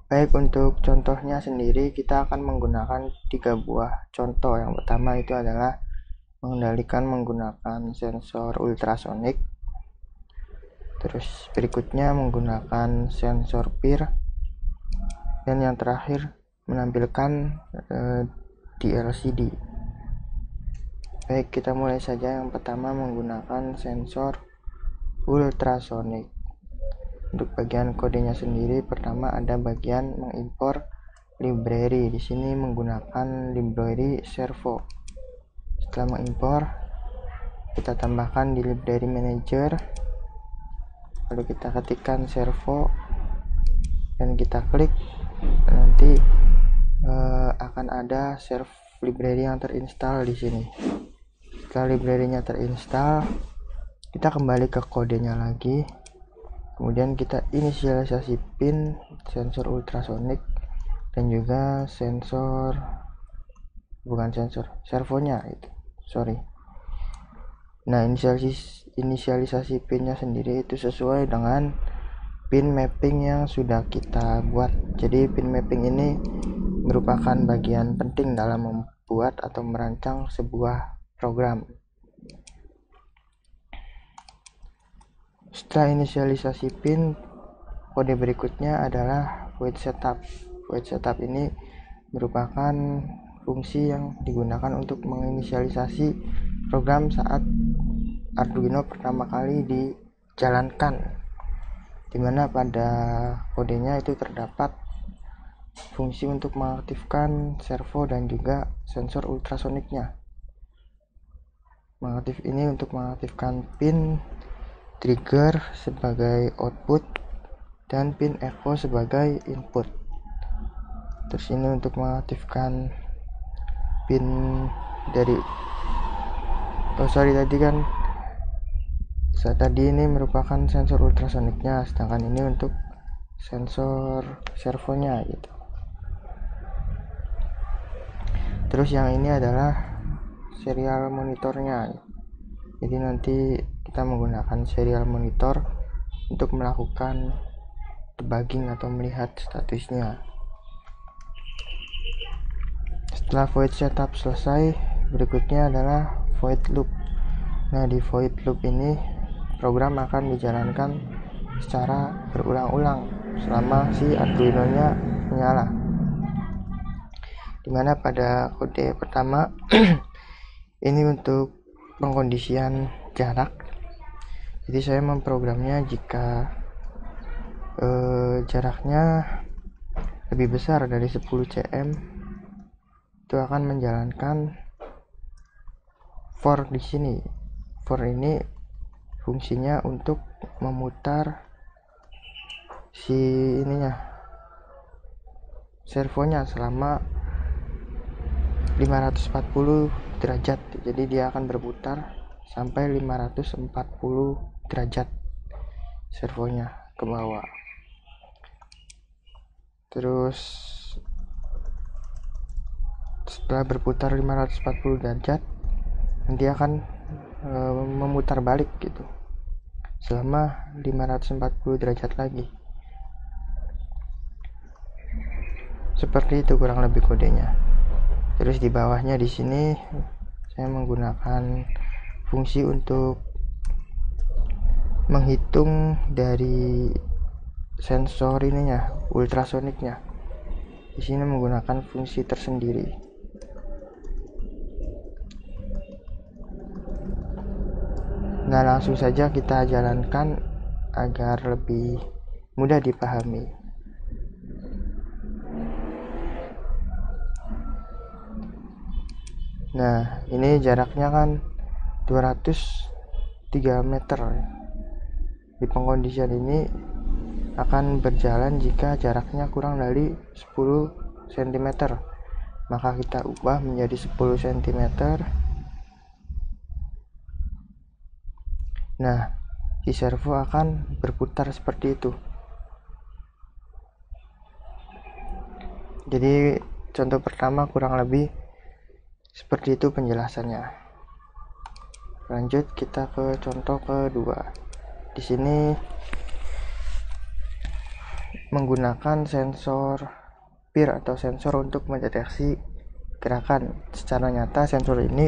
Baik, untuk contohnya sendiri kita akan menggunakan 3 buah contoh. Yang pertama itu adalah mengendalikan menggunakan sensor ultrasonik. Terus berikutnya menggunakan sensor PIR, dan yang terakhir menampilkan di LCD. Baik, kita mulai saja. Yang pertama menggunakan sensor ultrasonik. Untuk bagian kodenya sendiri, pertama ada bagian mengimpor library. Di sini menggunakan library servo. Setelah mengimpor, kita tambahkan di library manager, lalu kita ketikkan servo dan kita klik. Nanti akan ada servo library yang terinstall di sini. Setelah library-nya terinstall, kita kembali ke kodenya lagi. Kemudian kita inisialisasi pin sensor ultrasonik dan juga servonya itu. Nah, inisialisasi pinnya sendiri itu sesuai dengan pin mapping yang sudah kita buat. Jadi pin mapping ini merupakan bagian penting dalam membuat atau merancang sebuah program. Setelah inisialisasi pin, kode berikutnya adalah void setup. Void setup ini merupakan fungsi yang digunakan untuk menginisialisasi program saat Arduino pertama kali dijalankan, dimana pada kodenya itu terdapat fungsi untuk mengaktifkan servo dan juga sensor ultrasoniknya. Ini untuk mengaktifkan pin trigger sebagai output dan pin echo sebagai input. Terus ini untuk mengaktifkan pin dari tadi ini merupakan sensor ultrasoniknya, sedangkan ini untuk sensor servonya gitu. Terus yang ini adalah serial monitornya. Jadi nanti kita menggunakan serial monitor untuk melakukan debugging atau melihat statusnya. Setelah void setup selesai, berikutnya adalah void loop. Nah, di void loop ini program akan dijalankan secara berulang-ulang selama si Arduino-nya menyala. Dimana pada kode pertama ini untuk pengkondisian jarak. Jadi saya memprogramnya jika jaraknya lebih besar dari 10 cm, itu akan menjalankan for di sini. For ini fungsinya untuk memutar si servonya selama 540 derajat. Jadi dia akan berputar sampai 540 derajat servonya ke bawah. Terus setelah berputar 540 derajat, nanti akan memutar balik gitu selama 540 derajat lagi. Seperti itu kurang lebih kodenya. Terus di bawahnya di sini saya menggunakan fungsi untuk menghitung dari sensor ultrasoniknya. Di sini menggunakan fungsi tersendiri. Nah, langsung saja kita jalankan agar lebih mudah dipahami. Nah, ini jaraknya kan 203 meter. Di pengkondisian ini akan berjalan jika jaraknya kurang dari 10 cm. Maka kita ubah menjadi 10 cm. Nah, si servo akan berputar seperti itu. Jadi contoh pertama kurang lebih seperti itu penjelasannya. Lanjut kita ke contoh kedua. Di sini menggunakan sensor peer atau sensor untuk mendeteksi gerakan. Secara nyata sensor ini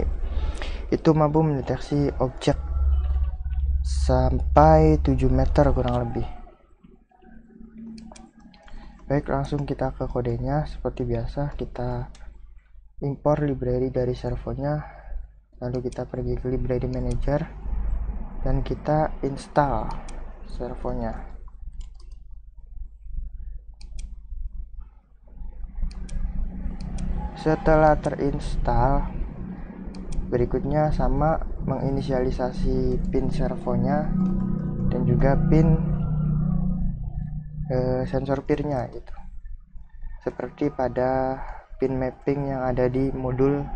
itu mampu mendeteksi objek sampai 7 meter kurang lebih. Baik, langsung kita ke kodenya. Seperti biasa, kita impor library dari servonya, lalu kita pergi ke library manager dan kita install servonya. Setelah terinstall, berikutnya sama menginisialisasi pin servonya dan juga pin sensor peer-nya gitu. Seperti pada pin mapping yang ada di Moodle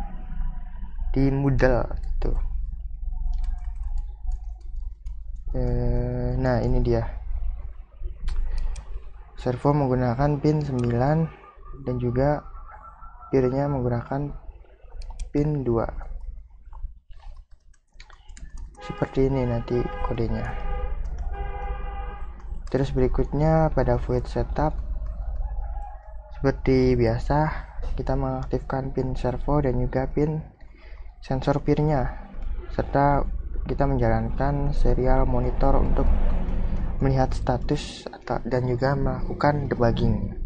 gitu. Nah, ini dia. Servo menggunakan pin 9 dan juga peer-nya menggunakan pin 2. Seperti ini nanti kodenya. Terus berikutnya pada void setup, seperti biasa kita mengaktifkan pin servo dan juga pin sensor peer-nya, serta kita menjalankan serial monitor untuk melihat status dan juga melakukan debugging.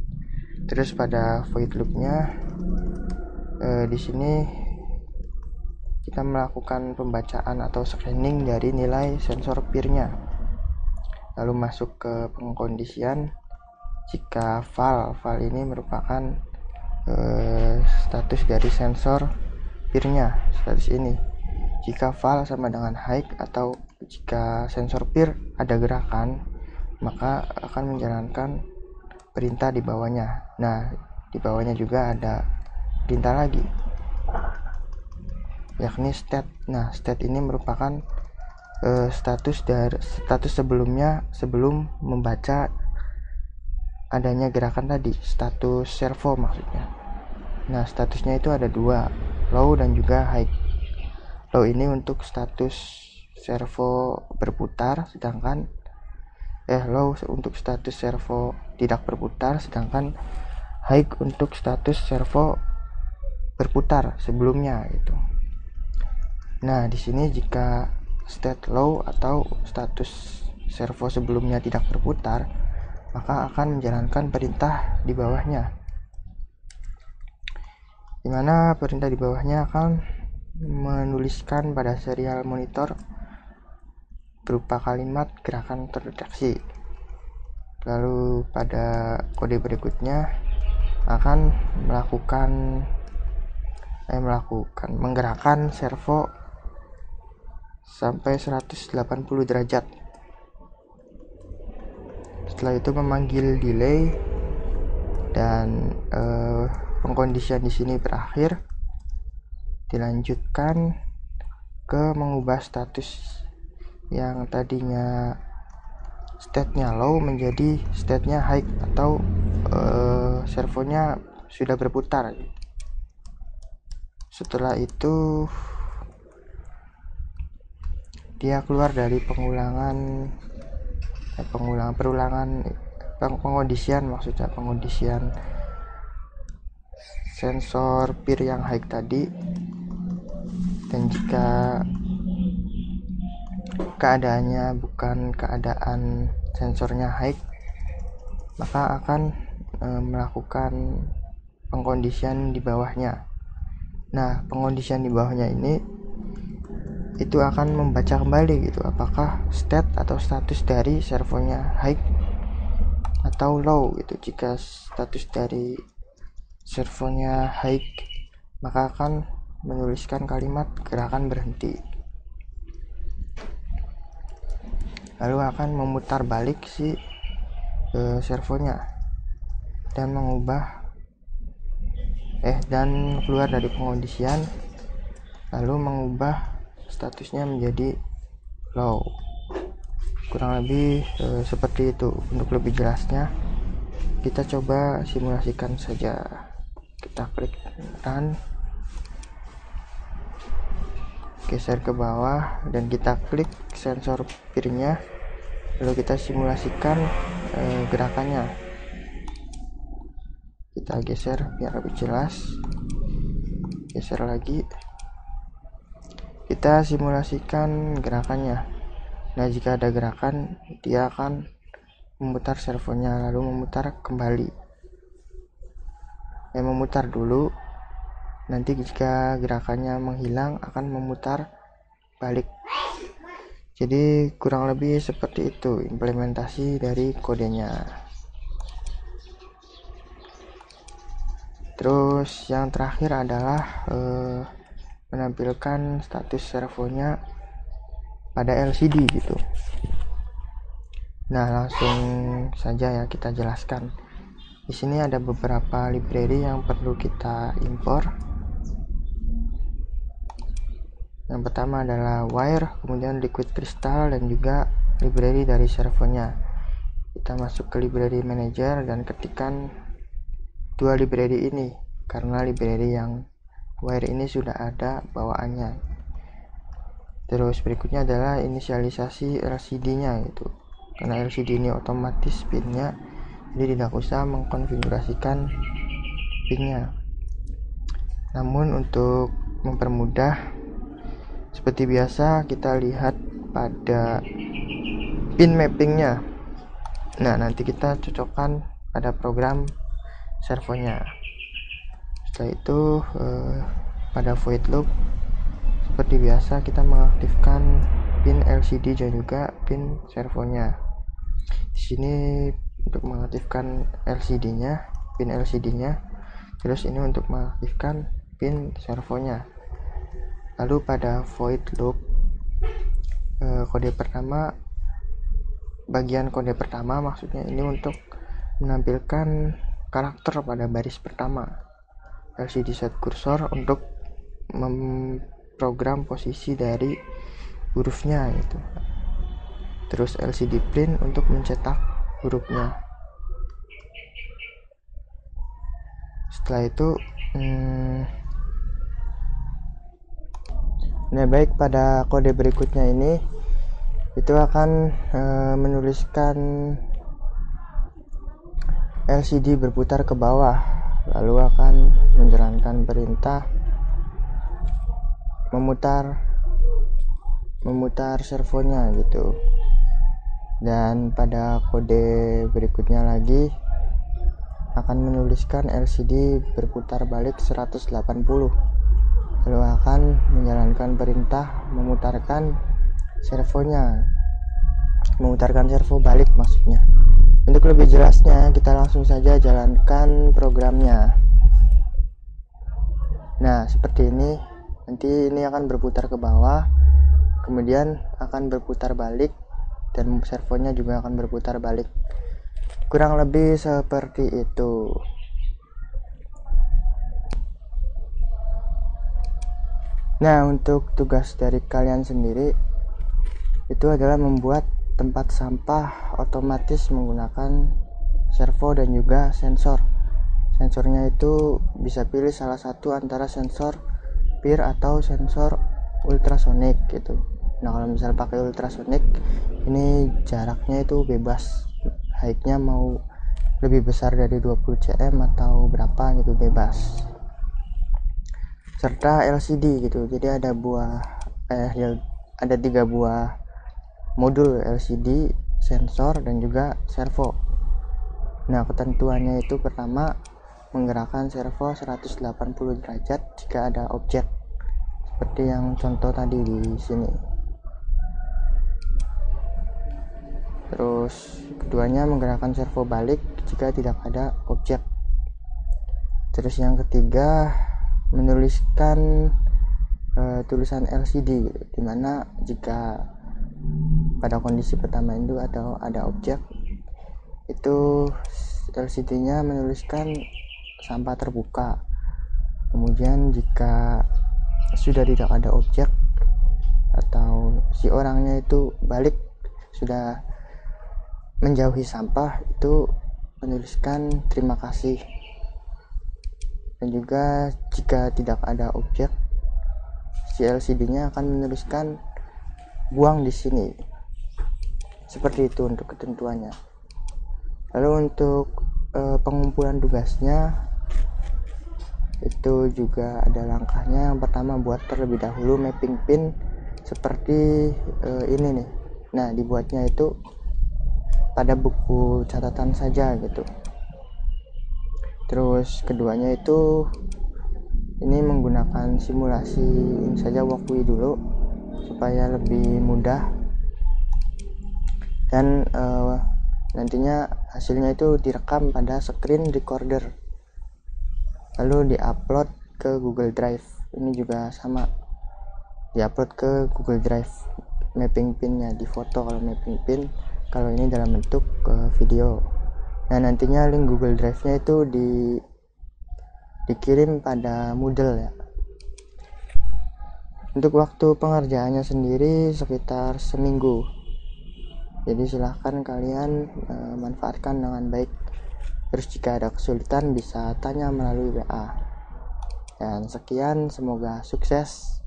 Terus pada void loop-nya di sini kita melakukan pembacaan atau scanning dari nilai sensor peer-nya, lalu masuk ke pengkondisian jika file ini merupakan status dari sensor peer-nya, status ini. Jika file sama dengan high atau jika sensor peer ada gerakan, maka akan menjalankan perintah di bawahnya. Nah, di bawahnya juga ada perintah lagi, yakni state. Nah, state ini merupakan status sebelumnya, sebelum membaca adanya gerakan tadi, status servo maksudnya. Nah, statusnya itu ada 2, low dan juga high. Low ini untuk status servo berputar, sedangkan low untuk status servo tidak berputar, sedangkan high untuk status servo berputar sebelumnya gitu. Nah, di sini jika state low atau status servo sebelumnya tidak berputar, maka akan menjalankan perintah di bawahnya, dimana perintah di bawahnya akan menuliskan pada serial monitor berupa kalimat gerakan terdeteksi. Lalu pada kode berikutnya akan menggerakkan servo sampai 180 derajat. Setelah itu memanggil delay dan pengkondisian di sini berakhir. Dilanjutkan ke mengubah status yang tadinya state-nya low menjadi state-nya high atau servonya sudah berputar. Setelah itu dia keluar dari pengkondisian sensor peer yang high tadi, dan jika keadaannya bukan keadaan sensornya high, maka akan melakukan pengkondisian di bawahnya. Nah, pengkondisian di bawahnya ini itu akan membaca kembali gitu, apakah state atau status dari servonya high atau low gitu. Jika status dari servonya high, maka akan menuliskan kalimat gerakan berhenti, lalu akan memutar balik si servonya dan dan keluar dari pengkondisian, lalu mengubah statusnya menjadi low. Kurang lebih seperti itu. Untuk lebih jelasnya kita coba simulasikan saja. Kita klik run, geser ke bawah, dan kita klik sensor peer-nya, lalu kita simulasikan gerakannya. Kita geser biar lebih jelas. Geser lagi. Kita simulasikan gerakannya. Nah, jika ada gerakan, dia akan memutar servonya lalu memutar kembali. Memutar dulu. Nanti jika gerakannya menghilang akan memutar balik. Jadi kurang lebih seperti itu implementasi dari kodenya. Terus yang terakhir adalah menampilkan status servonya pada LCD gitu. Nah, langsung saja ya kita jelaskan. Di sini ada beberapa library yang perlu kita impor. Yang pertama adalah wire, kemudian liquid crystal, dan juga library dari servonya. Kita masuk ke library manager dan ketikkan dua library ini, karena library yang wire ini sudah ada bawaannya. Terus berikutnya adalah inisialisasi LCD-nya gitu. Karena LCD ini otomatis pinnya, jadi tidak usah mengkonfigurasikan pinnya. Namun untuk mempermudah, seperti biasa kita lihat pada pin mappingnya. Nah, nanti kita cocokkan pada program servonya. Setelah itu pada void loop seperti biasa kita mengaktifkan pin LCD dan juga pin servonya. Di sini untuk mengaktifkan LCD-nya, pin LCD-nya. Terus ini untuk mengaktifkan pin servonya. Lalu pada void loop kode pertama, bagian kode pertama maksudnya ini untuk menampilkan karakter pada baris pertama. LCD set cursor untuk memprogram posisi dari hurufnya gitu. Terus LCD print untuk mencetak hurufnya. Setelah itu nah, baik, pada kode berikutnya ini itu akan menuliskan LCD berputar ke bawah, lalu akan menjalankan perintah memutar servonya gitu. Dan pada kode berikutnya lagi akan menuliskan LCD berputar balik 180, lalu akan menjalankan perintah memutarkan servo balik maksudnya. Untuk lebih jelasnya kita langsung saja jalankan programnya. Nah, seperti ini. Nanti ini akan berputar ke bawah, kemudian akan berputar balik, dan servonya juga akan berputar balik. Kurang lebih seperti itu. Nah, untuk tugas dari kalian sendiri itu adalah membuat tempat sampah otomatis menggunakan servo dan juga sensor. Sensornya itu bisa pilih salah satu antara sensor PIR atau sensor ultrasonic gitu. Nah, kalau misal pakai ultrasonic ini jaraknya itu bebas, height-nya mau lebih besar dari 20 cm atau berapa gitu, bebas. Serta LCD gitu, jadi ada 3 buah modul LCD, sensor, dan juga servo. Nah, ketentuannya itu pertama menggerakkan servo 180 derajat jika ada objek, seperti yang contoh tadi di sini. Terus keduanya menggerakkan servo balik jika tidak ada objek. Terus yang ketiga menuliskan tulisan LCD, dimana jika pada kondisi pertama itu ada objek, itu LCD-nya menuliskan sampah terbuka. Kemudian jika sudah tidak ada objek atau si orangnya itu balik sudah menjauhi sampah, itu menuliskan terima kasih. Dan juga jika tidak ada objek, si LCD-nya akan menuliskan buang di sini. Seperti itu untuk ketentuannya. Lalu untuk pengumpulan tugasnya, itu juga ada langkahnya. Yang pertama, buat terlebih dahulu mapping pin seperti ini nih. Nah, dibuatnya itu pada buku catatan saja gitu. Terus keduanya itu ini menggunakan simulasi ini saja, Walkui dulu supaya lebih mudah, dan nantinya hasilnya itu direkam pada screen recorder lalu diupload ke Google Drive. Ini juga sama, diupload ke Google Drive mapping pinnya, di foto kalau mapping pin, kalau ini dalam bentuk video. Nah, nantinya link Google Drive-nya itu dikirim pada Moodle ya. Untuk waktu pengerjaannya sendiri sekitar seminggu, jadi silahkan kalian manfaatkan dengan baik. Terus jika ada kesulitan bisa tanya melalui WA. Dan sekian, semoga sukses.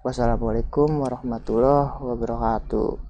Wassalamualaikum warahmatullahi wabarakatuh.